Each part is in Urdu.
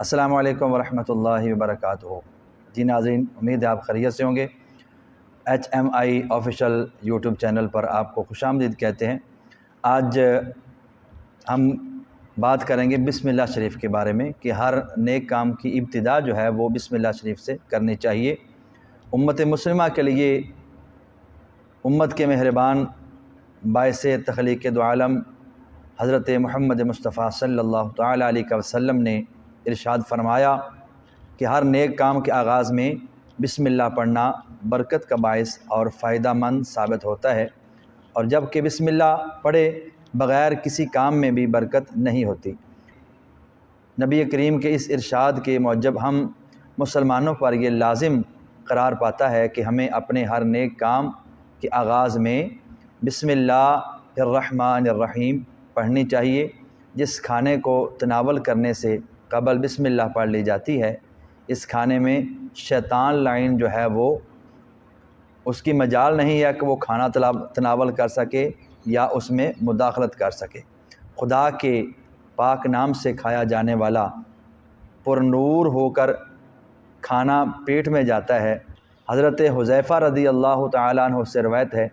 السلام علیکم ورحمۃ اللہ وبرکاتہ۔ جی ناظرین، امید ہے آپ خیریت سے ہوں گے۔ HMI آفیشیل یوٹیوب چینل پر آپ کو خوش آمدید کہتے ہیں۔ آج ہم بات کریں گے بسم اللہ شریف کے بارے میں کہ ہر نیک کام کی ابتدا جو ہے وہ بسم اللہ شریف سے کرنی چاہیے۔ امت مسلمہ کے لیے امت کے مہربان باعث تخلیق دو عالم حضرت محمد مصطفیٰ صلی اللہ تعالیٰ علیہ وسلم نے ارشاد فرمایا کہ ہر نیک کام کے آغاز میں بسم اللہ پڑھنا برکت کا باعث اور فائدہ مند ثابت ہوتا ہے، اور جب کہ بسم اللہ پڑھے بغیر کسی کام میں بھی برکت نہیں ہوتی۔ نبی کریم کے اس ارشاد کے موجب ہم مسلمانوں پر یہ لازم قرار پاتا ہے کہ ہمیں اپنے ہر نیک کام کے آغاز میں بسم اللہ الرحمن الرحیم پڑھنی چاہیے۔ جس کھانے کو تناول کرنے سے قبل بسم اللہ پڑھ لی جاتی ہے، اس کھانے میں شیطان لعین جو ہے وہ اس کی مجال نہیں ہے کہ وہ کھانا تناول کر سکے یا اس میں مداخلت کر سکے۔ خدا کے پاک نام سے کھایا جانے والا پر نور ہو کر کھانا پیٹ میں جاتا ہے۔ حضرت حذیفہ رضی اللہ تعالیٰ عنہ سے روایت ہے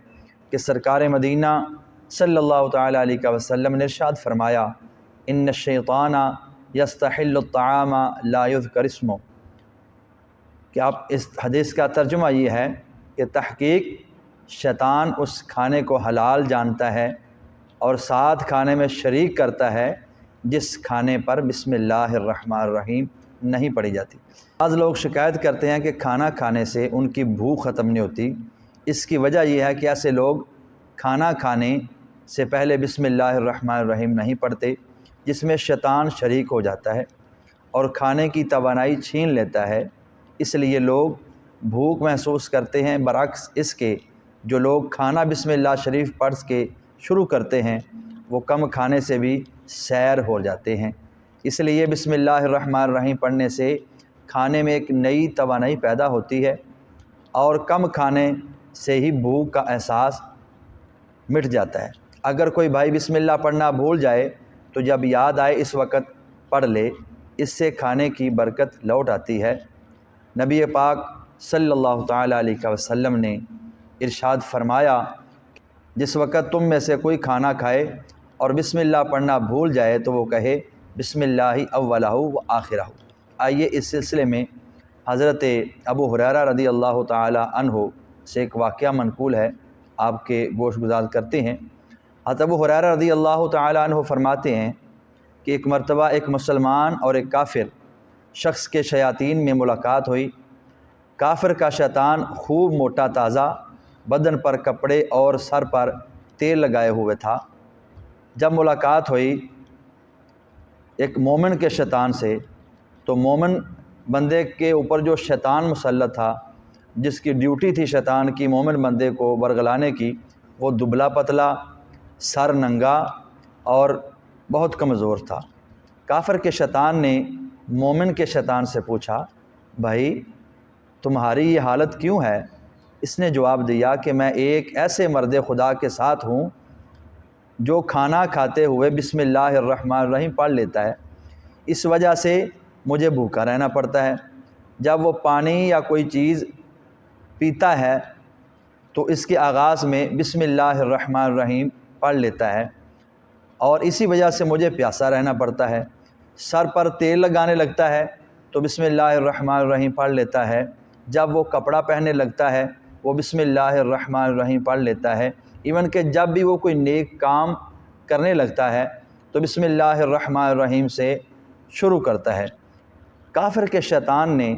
کہ سرکار مدینہ صلی اللہ تعالیٰ علیہ وسلم نے ارشاد فرمایا، ان الشیطان یستحل الطعام لا یذکر اسمہ، کہ آپ اس حدیث کا ترجمہ یہ ہے کہ تحقیق شیطان اس کھانے کو حلال جانتا ہے اور ساتھ کھانے میں شریک کرتا ہے جس کھانے پر بسم اللہ الرحمن الرحیم نہیں پڑھی جاتی۔ بعض لوگ شکایت کرتے ہیں کہ کھانا کھانے سے ان کی بھوک ختم نہیں ہوتی۔ اس کی وجہ یہ ہے کہ ایسے لوگ کھانا کھانے سے پہلے بسم اللہ الرحمن الرحیم نہیں پڑھتے، جس میں شیطان شریک ہو جاتا ہے اور کھانے کی توانائی چھین لیتا ہے۔ اس لیے لوگ بھوک محسوس کرتے ہیں، برعکس اس کے جو لوگ کھانا بسم اللہ شریف پڑھ کے شروع کرتے ہیں وہ کم کھانے سے بھی سیر ہو جاتے ہیں۔ اس لیے بسم اللہ الرحمن الرحیم پڑھنے سے کھانے میں ایک نئی توانائی پیدا ہوتی ہے اور کم کھانے سے ہی بھوک کا احساس مٹ جاتا ہے۔ اگر کوئی بھائی بسم اللہ پڑھنا بھول جائے تو جب یاد آئے اس وقت پڑھ لے، اس سے کھانے کی برکت لوٹ آتی ہے۔ نبی پاک صلی اللہ تعالیٰ علیہ وسلم نے ارشاد فرمایا، جس وقت تم میں سے کوئی کھانا کھائے اور بسم اللہ پڑھنا بھول جائے تو وہ کہے بسم اللہ اولہ و آخرہ۔ آئیے اس سلسلے میں حضرت ابو ہریرہ رضی اللہ تعالیٰ عنہ سے ایک واقعہ منقول ہے، آپ کے گوش گزار کرتے ہیں۔ حضرت ابو ہریرہ رضی اللہ تعالیٰ عنہ فرماتے ہیں کہ ایک مرتبہ ایک مسلمان اور ایک کافر شخص کے شیاطین میں ملاقات ہوئی۔ کافر کا شیطان خوب موٹا تازہ، بدن پر کپڑے اور سر پر تیل لگائے ہوئے تھا۔ جب ملاقات ہوئی ایک مومن کے شیطان سے، تو مومن بندے کے اوپر جو شیطان مسلط تھا، جس کی ڈیوٹی تھی شیطان کی مومن بندے کو ورگلانے کی، وہ دبلا پتلا، سر ننگا اور بہت کمزور تھا۔ کافر کے شیطان نے مومن کے شیطان سے پوچھا، بھائی تمہاری یہ حالت کیوں ہے؟ اس نے جواب دیا کہ میں ایک ایسے مرد خدا کے ساتھ ہوں جو کھانا کھاتے ہوئے بسم اللہ الرحمن الرحیم پڑھ لیتا ہے، اس وجہ سے مجھے بھوکا رہنا پڑتا ہے۔ جب وہ پانی یا کوئی چیز پیتا ہے تو اس کے آغاز میں بسم اللہ الرحمن الرحیم پڑھ لیتا ہے، اور اسی وجہ سے مجھے پیاسا رہنا پڑتا ہے۔ سر پر تیل لگانے لگتا ہے تو بسم اللہ الرحمن الرحیم پڑھ لیتا ہے۔ جب وہ کپڑا پہننے لگتا ہے وہ بسم اللہ الرحمن الرحیم پڑھ لیتا ہے۔ ایون کہ جب بھی وہ کوئی نیک کام کرنے لگتا ہے تو بسم اللہ الرحمن الرحیم سے شروع کرتا ہے۔ کافر کے شیطان نے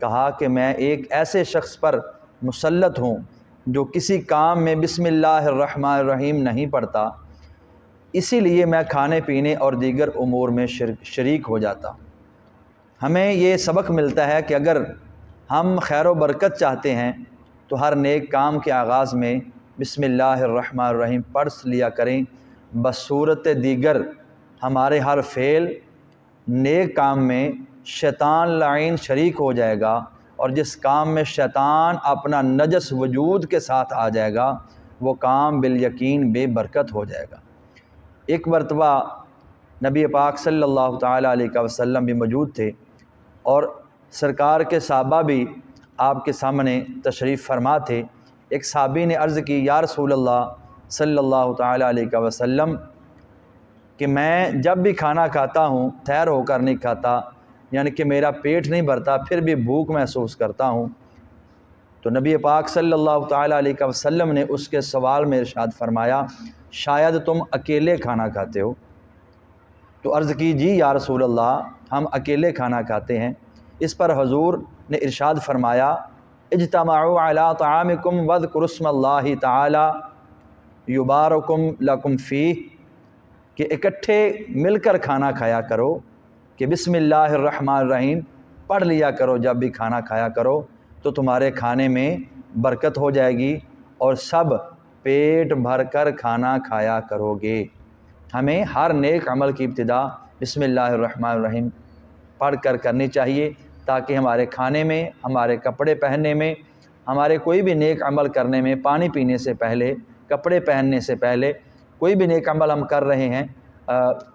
کہا کہ میں ایک ایسے شخص پر مسلط ہوں جو کسی کام میں بسم اللہ الرحمن الرحیم نہیں پڑھتا، اسی لیے میں کھانے پینے اور دیگر امور میں شریک ہو جاتا۔ ہمیں یہ سبق ملتا ہے کہ اگر ہم خیر و برکت چاہتے ہیں تو ہر نیک کام کے آغاز میں بسم اللہ الرحمن الرحیم پڑھ لیا کریں۔ بصورت دیگر ہمارے ہر فعل نیک کام میں شیطان لعین شریک ہو جائے گا، اور جس کام میں شیطان اپنا نجس وجود کے ساتھ آ جائے گا وہ کام بالیقین بے برکت ہو جائے گا۔ ایک مرتبہ نبی پاک صلی اللہ تعالیٰ علیہ وسلم بھی موجود تھے۔ اور سرکار کے صحابہ بھی آپ کے سامنے تشریف فرما تھے۔ ایک صحابی نے عرض کی، یا رسول اللہ صلی اللہ تعالیٰ علیہ وسلم کہ میں جب بھی کھانا کھاتا ہوں تھیر ہو کر نہیں کھاتا، یعنی کہ میرا پیٹ نہیں بھرتا، پھر بھی بھوک محسوس کرتا ہوں۔ تو نبی پاک صلی اللہ تعالیٰ علیہ وسلم نے اس کے سوال میں ارشاد فرمایا، شاید تم اکیلے کھانا کھاتے ہو۔ تو عرض کی، جی یا رسول اللہ، ہم اکیلے کھانا کھاتے ہیں۔ اس پر حضور نے ارشاد فرمایا، اجتمعوا علی طعامکم واذکروا اسم اللہ تعالی یبارکم لکم فیہ، کہ اکٹھے مل کر کھانا کھایا کرو، کہ بسم اللہ الرحمن الرحیم پڑھ لیا کرو جب بھی کھانا کھایا کرو، تو تمہارے کھانے میں برکت ہو جائے گی اور سب پیٹ بھر کر کھانا کھایا کرو گے۔ ہمیں ہر نیک عمل کی ابتدا بسم اللہ الرحمن الرحیم پڑھ کر کرنی چاہیے، تاکہ ہمارے کھانے میں، ہمارے کپڑے پہننے میں، ہمارے کوئی بھی نیک عمل کرنے میں، پانی پینے سے پہلے، کپڑے پہننے سے پہلے کوئی بھی نیک عمل ہم کر رہے ہیں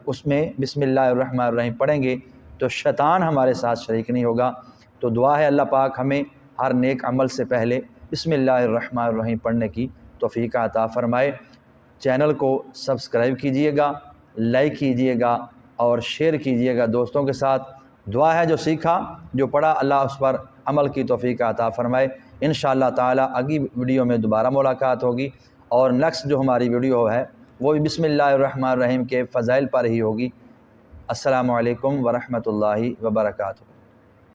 اس میں بسم اللہ الرحمن الرحیم پڑھیں گے تو شیطان ہمارے ساتھ شریک نہیں ہوگا۔ تو دعا ہے اللہ پاک ہمیں ہر نیک عمل سے پہلے بسم اللہ الرحمن الرحیم پڑھنے کی توفیق عطا فرمائے۔ چینل کو سبسکرائب کیجئے گا، لائک کیجئے گا اور شیئر کیجئے گا دوستوں کے ساتھ۔ دعا ہے جو سیکھا، جو پڑھا، اللہ اس پر عمل کی توفیق عطا فرمائے۔ انشاءاللہ تعالی اگلی ویڈیو میں دوبارہ ملاقات ہوگی، اور نیکسٹ جو ہماری ویڈیو ہے وہ بھی بسم اللہ الرحمن الرحیم کے فضائل پر ہی ہوگی۔ السلام علیکم ورحمۃ اللہ وبرکاتہ۔